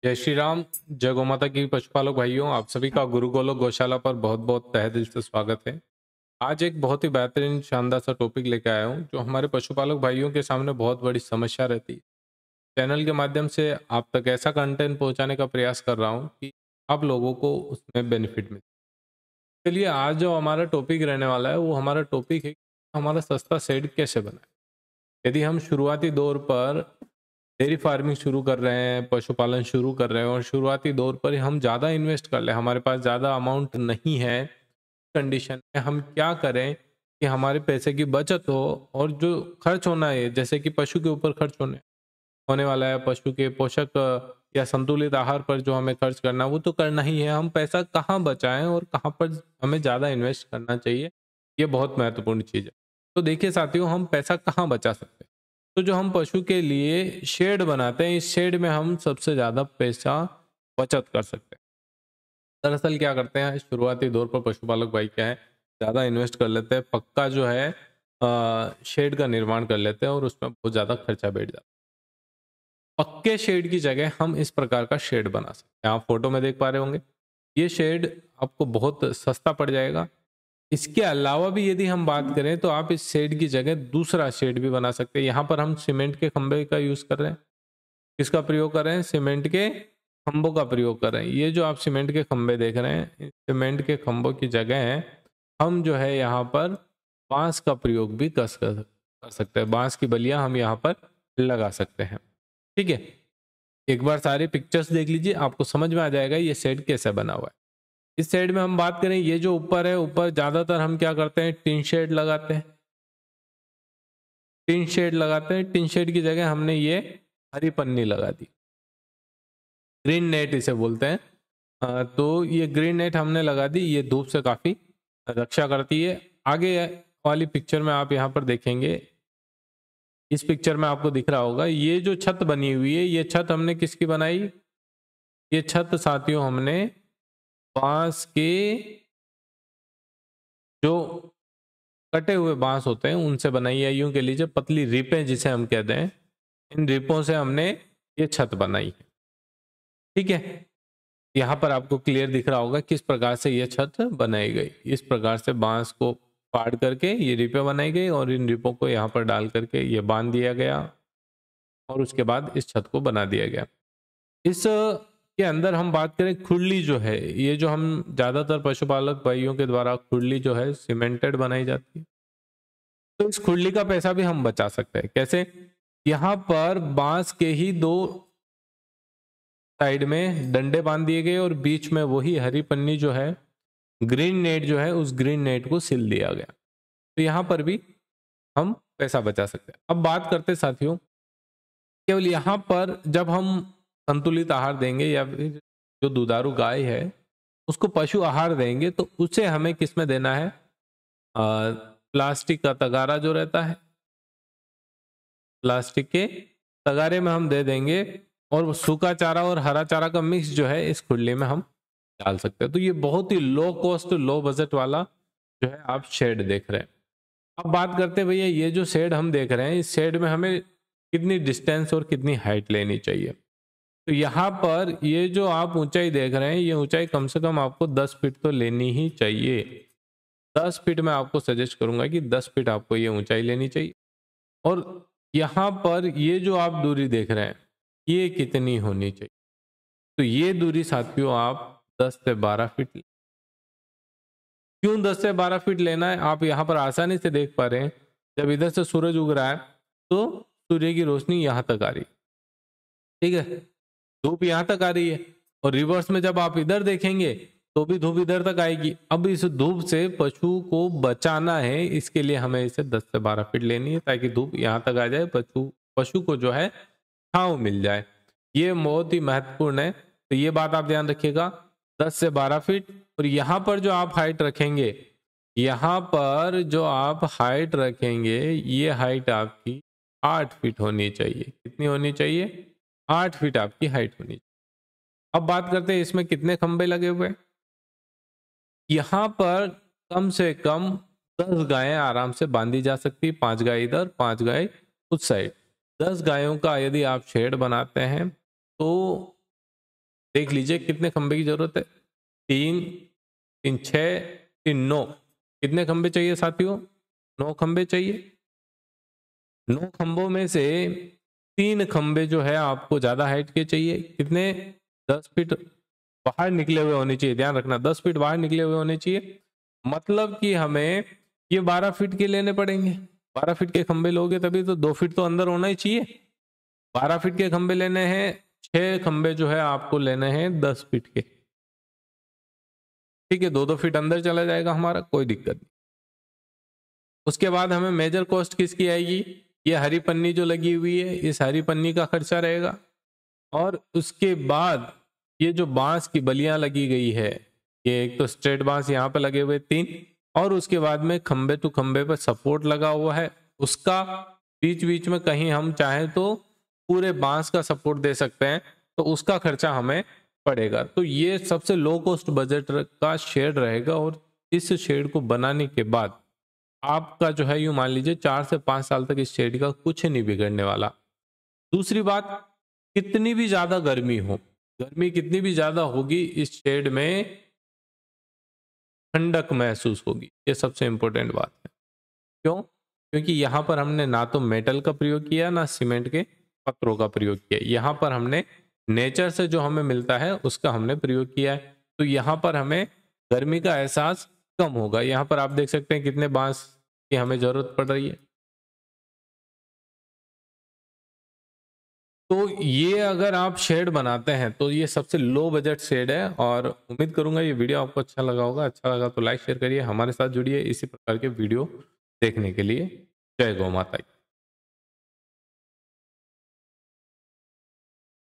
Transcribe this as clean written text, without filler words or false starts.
जय श्री राम। जय गौ माता की। पशुपालक भाइयों, आप सभी का गुरु गोलोक गौशाला पर बहुत बहुत तहे दिल से स्वागत है। आज एक बहुत ही बेहतरीन शानदार सा टॉपिक लेकर आया हूँ जो हमारे पशुपालक भाइयों के सामने बहुत बड़ी समस्या रहती है। चैनल के माध्यम से आप तक ऐसा कंटेंट पहुंचाने का प्रयास कर रहा हूँ कि आप लोगों को उसमें बेनिफिट मिले। चलिए, आज जो हमारा टॉपिक रहने वाला है वो हमारा टॉपिक है हमारा सस्ता शेड कैसे बनाए। यदि हम शुरुआती दौर पर डेयरी फार्मिंग शुरू कर रहे हैं, पशुपालन शुरू कर रहे हैं और शुरुआती दौर पर ही हम ज़्यादा इन्वेस्ट कर लें, हमारे पास ज़्यादा अमाउंट नहीं है, कंडीशन में हम क्या करें कि हमारे पैसे की बचत हो और जो खर्च होना है, जैसे कि पशु के ऊपर खर्च होने वाला है, पशु के पोषक या संतुलित आहार पर जो हमें खर्च करना वो तो करना ही है। हम पैसा कहाँ बचाएं और कहाँ पर हमें ज़्यादा इन्वेस्ट करना चाहिए, ये बहुत महत्वपूर्ण चीज़ है। तो देखिए साथियों, हम पैसा कहाँ बचा सकते हैं। तो जो हम पशु के लिए शेड बनाते हैं, इस शेड में हम सबसे ज़्यादा पैसा बचत कर सकते हैं। दरअसल क्या करते हैं, शुरुआती दौर पर पशुपालक भाई क्या है, ज़्यादा इन्वेस्ट कर लेते हैं, पक्का जो है शेड का निर्माण कर लेते हैं और उसमें बहुत ज़्यादा खर्चा बैठ जाता है। पक्के शेड की जगह हम इस प्रकार का शेड बना सकते हैं। आप फोटो में देख पा रहे होंगे, ये शेड आपको बहुत सस्ता पड़ जाएगा। इसके अलावा भी यदि हम बात करें तो आप इस शेड की जगह दूसरा शेड भी बना सकते हैं। यहाँ पर हम सीमेंट के खंभे का यूज कर रहे हैं। किसका प्रयोग कर रहे हैं? सीमेंट के खंभों का प्रयोग कर रहे हैं। ये जो आप सीमेंट के खंभे देख रहे हैं, सीमेंट के खंभों की जगह हम जो है यहाँ पर बांस का प्रयोग भी कर सकते हैं। बांस की बलियां हम यहाँ पर लगा सकते हैं। ठीक है, एक बार सारी पिक्चर्स देख लीजिए, आपको समझ में आ जाएगा ये शेड कैसे बना हुआ है। इस शेड में हम बात करें, ये जो ऊपर है, ऊपर ज्यादातर हम क्या करते हैं, टिन शेड लगाते हैं। टिन शेड लगाते हैं, टिन शेड की जगह हमने ये हरी पन्नी लगा दी, ग्रीन नेट इसे बोलते हैं। तो ये ग्रीन नेट हमने लगा दी, ये धूप से काफी रक्षा करती है। आगे वाली पिक्चर में आप यहाँ पर देखेंगे, इस पिक्चर में आपको दिख रहा होगा ये जो छत बनी हुई है, ये छत हमने किसकी बनाई? ये छत साथियों हमने बांस के, जो कटे हुए बांस होते हैं उनसे बनाई है। यूं कह लीजिए पतली रिपें जिसे हम कहते हैं, इन रिपों से हमने ये छत बनाई है। ठीक है, यहाँ पर आपको क्लियर दिख रहा होगा किस प्रकार से ये छत बनाई गई। इस प्रकार से बांस को फाड़ करके ये रिपे बनाई गई और इन रिपों को यहाँ पर डाल करके ये बांध दिया गया और उसके बाद इस छत को बना दिया गया। इस के अंदर हम बात करें, खुरली जो है, ये जो हम ज्यादातर पशुपालक भाइयों के द्वारा खुरली जो है सीमेंटेड बनाई जाती है। तो इस खुरली का पैसा भी हम बचा सकते हैं। कैसे? यहाँ पर बांस के ही दो साइड में डंडे बांध दिए गए और बीच में वही हरी पन्नी जो है, ग्रीन नेट जो है, उस ग्रीन नेट को सिल दिया गया। तो यहाँ पर भी हम पैसा बचा सकते हैं। अब बात करते हैं साथियों, केवल यहाँ पर जब हम संतुलित आहार देंगे या फिर जो दुधारू गाय है उसको पशु आहार देंगे, तो उसे हमें किस में देना है? प्लास्टिक का तगारा जो रहता है, प्लास्टिक के तगारे में हम दे देंगे और सूखा चारा और हरा चारा का मिक्स जो है इस खुले में हम डाल सकते हैं। तो ये बहुत ही लो कॉस्ट लो बजट वाला जो है आप शेड देख रहे हैं। अब बात करते हैं भैया, ये जो शेड हम देख रहे हैं, इस शेड में हमें कितनी डिस्टेंस और कितनी हाइट लेनी चाहिए। तो यहाँ पर ये जो आप ऊंचाई देख रहे हैं, ये ऊंचाई कम से कम आपको 10 फीट तो लेनी ही चाहिए। 10 फीट मैं आपको सजेस्ट करूंगा कि 10 फीट आपको ये ऊंचाई लेनी चाहिए। और यहाँ पर ये जो आप दूरी देख रहे हैं, ये कितनी होनी चाहिए? तो ये दूरी साथियों आप 10 से 12 फीट। क्यों 10 से 12 फीट लेना है? आप यहाँ पर आसानी से देख पा रहे हैं, जब इधर से सूरज उग रहा है तो सूर्य की रोशनी यहाँ तक आ रही है। ठीक है, धूप यहाँ तक आ रही है और रिवर्स में जब आप इधर देखेंगे तो भी धूप इधर तक आएगी। अब इस धूप से पशु को बचाना है, इसके लिए हमें इसे 10 से 12 फीट लेनी है ताकि धूप यहाँ तक आ जाए, पशु को जो है छांव मिल जाए। ये बहुत ही महत्वपूर्ण है, तो ये बात आप ध्यान रखिएगा, 10 से 12 फीट। और यहाँ पर जो आप हाइट रखेंगे, यहाँ पर जो आप हाइट रखेंगे, ये हाइट आपकी 8 फीट होनी चाहिए। कितनी होनी चाहिए? 8 फीट आपकी हाइट होनी चाहिए। अब बात करते हैं इसमें कितने खंबे लगे हुए हैं। यहाँ पर कम से कम 10 गायें आराम से बांधी जा सकती, 5 गाय इधर 5 गाय उस साइड। 10 गायों का यदि आप शेड बनाते हैं तो देख लीजिए कितने खंबे की जरूरत है, 3 3 6 3 9। कितने खंबे चाहिए साथियों? 9 खंबे चाहिए। 9 खंभों में से 3 खंबे जो है आपको ज्यादा हाइट के चाहिए। कितने? 10 फीट बाहर निकले हुए होने चाहिए। ध्यान रखना 10 फीट बाहर निकले हुए होने चाहिए। मतलब कि हमें ये 12 फीट के लेने पड़ेंगे। 12 फीट के खंबे लोगे तभी तो 2 फीट तो अंदर होना ही चाहिए। 12 फीट के खंबे लेने हैं, 6 खंबे जो है आपको लेने हैं 10 फीट के। ठीक है, 2-2 फीट अंदर चला जाएगा हमारा, कोई दिक्कत नहीं। उसके बाद हमें मेजर कॉस्ट किसकी आएगी? ये हरी पन्नी जो लगी हुई है, इस हरी पन्नी का खर्चा रहेगा। और उसके बाद ये जो बांस की बलियां लगी गई है, ये एक तो स्ट्रेट बांस यहाँ पे लगे हुए 3, और उसके बाद में खंबे टू खंबे पर सपोर्ट लगा हुआ है, उसका बीच बीच में कहीं हम चाहें तो पूरे बांस का सपोर्ट दे सकते हैं, तो उसका खर्चा हमें पड़ेगा। तो ये सबसे लो कॉस्ट बजट का शेड रहेगा। और इस शेड को बनाने के बाद आपका जो है यूं मान लीजिए 4 से 5 साल तक इस शेड का कुछ नहीं बिगड़ने वाला। दूसरी बात, कितनी भी ज्यादा गर्मी हो, गर्मी कितनी भी ज्यादा होगी, इस शेड में ठंडक महसूस होगी। ये सबसे इंपॉर्टेंट बात है। क्यों? क्योंकि यहाँ पर हमने ना तो मेटल का प्रयोग किया ना सीमेंट के पत्रों का प्रयोग किया। यहाँ पर हमने नेचर से जो हमें मिलता है उसका हमने प्रयोग किया है। तो यहाँ पर हमें गर्मी का एहसास कम होगा। यहाँ पर आप देख सकते हैं कितने बांस की हमें जरूरत पड़ रही है। तो ये अगर आप शेड बनाते हैं तो ये सबसे लो बजट शेड है। और उम्मीद करूंगा ये वीडियो आपको अच्छा लगा होगा। अच्छा लगा तो लाइक शेयर करिए, हमारे साथ जुड़िए इसी प्रकार के वीडियो देखने के लिए। जय गौ माता की।